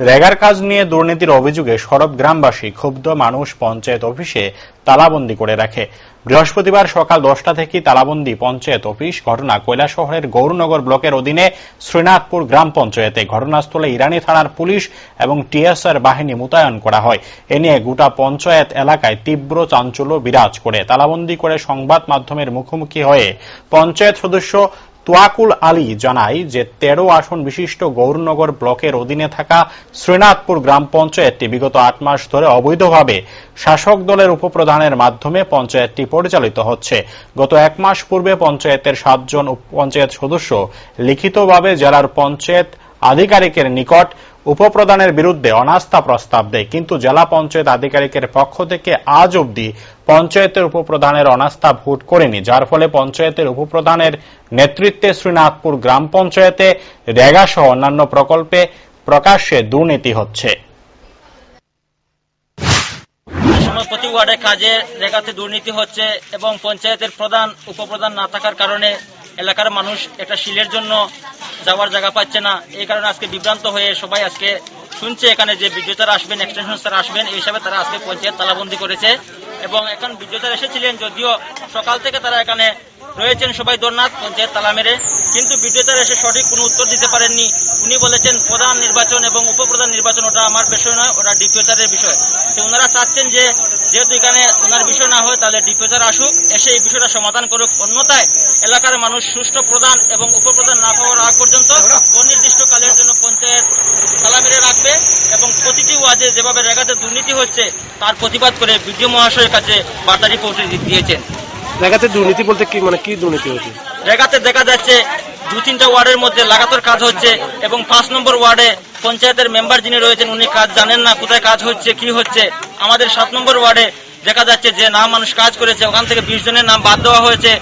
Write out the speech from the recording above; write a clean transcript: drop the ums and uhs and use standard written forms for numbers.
রেগার কাজ নিয়ে দুর্নীতির অভিযোগে সরব গ্রামবাসী ক্ষুব্ধ মানুষ পঞ্চায়েত অফিসে তালাবন্দি করে রাখে। বৃহস্পতিবার সকাল 10টা থেকে তালাবন্দি পঞ্চায়েত অফিস। ঘটনা কৈলাসহরের গৌরনগর ব্লকের অধীনে শ্রীনাথপুর গ্রাম পঞ্চায়েতে। ঘটনাস্থলে ইরানি থানার পুলিশ এবং টিএসআর বাহিনী মোতায়েন করা হয়। এ নিয়ে গোটা পঞ্চায়েত এলাকায় তীব্র চাঞ্চল্য বিরাজ করে। তালাবন্দি করে সংবাদ মাধ্যমের মুখোমুখি হয়ে পঞ্চায়েত সদস্য তোয়াকুল আলী জানায় যে 13 আসন বিশিষ্ট গৌরনগর ব্লকের অধীনে থাকা শ্রীনাথপুর গ্রাম পঞ্চায়েতটি বিগত 8 মাস ধরে অবৈধভাবে শাসক দলের উপপ্রধানের মাধ্যমে পঞ্চায়েতটি পরিচালিত হচ্ছে। গত 1 মাস পূর্বে পঞ্চায়েতের 7 জন পঞ্চায়েত সদস্য লিখিতভাবে জেলার পঞ্চায়েত আধিকারিকের নিকট উপপ্রধানের বিরুদ্ধে অনাস্থা প্রস্তাব দেয়, কিন্তু জেলা পঞ্চায়েত আধিকারিকের পক্ষ থেকে আজ অবধি পঞ্চায়েতের উপপ্রধানের অনাস্থা ভোট করেনি, যার ফলে পঞ্চায়েতের উপপ্রধানের নেতৃত্বে শ্রীনাথপুর গ্রাম পঞ্চায়েতে রেগা সহ অন্যান্য প্রকল্পে প্রকাশ্যে দুর্নীতি হচ্ছে। প্রতি ওয়ার্ডে কাজে রেগাতে দুর্নীতি হচ্ছে এবং পঞ্চায়েতের প্রধান উপপ্রধান না থাকার কারণে এলাকার মানুষ একটা শিলের জন্য যাওয়ার জায়গা পাচ্ছে না। এই কারণে আজকে বিভ্রান্ত হয়ে সবাই আজকে শুনছে এখানে যে বিদ্যুতার আসবেন, এক্সটেনশন স্যার আসবেন, এই হিসাবে তারা আজকে পঞ্চায়েত তালাবন্দি করেছে। এবং এখন বিদ্যুতার এসেছিলেন, যদিও সকাল থেকে তারা এখানে রয়েছেন সবাই দোরনাথ পঞ্চায়েত তালা মেরে, কিন্তু বিদ্যুতার এসে সঠিক কোনো উত্তর দিতে পারেননি। উনি বলেছেন প্রধান নির্বাচন এবং উপপ্রধান নির্বাচন ওটা আমার বিষয় নয়, ওটা ডিপিওচারের বিষয়। তো ওনারা চাচ্ছেন যে যেহেতু এখানে ওনার বিষয় না হয় তাহলে ডিপিওচার আসুক, এসে এই বিষয়টা সমাধান করুক। অন্যথায় এলাকার মানুষ সুষ্ঠু প্রধান এবং উপপ্রধান না পাওয়ার আগ পর্যন্ত অনির্দিষ্টকালের জন্য পঞ্চায়েত তালা মেরে রাখবে এবং প্রতিটি ওয়ার্ডে যেভাবে রেগাতে দুর্নীতি হচ্ছে তার প্রতিবাদ করে বিডিও মহাশয়ের কাছে বার্তাটি পৌঁছে দিয়েছেন। রেগাতে দুর্নীতি বলতে কি কি দুর্নীতি হচ্ছে? রেগাতে দেখা যাচ্ছে 2-3টা ওয়ার্ডের মধ্যে লাগাতার কাজ হচ্ছে এবং 5 নম্বর ওয়ার্ডে পঞ্চায়েতের মেম্বার যিনি রয়েছেন উনি কাজ জানেন না, কোথায় কাজ হচ্ছে কি হচ্ছে। আমাদের 7 নম্বর ওয়ার্ডে দেখা যাচ্ছে যে নাম মানুষ কাজ করেছে ওখান থেকে 20 জনের নাম বাদ দেওয়া হয়েছে।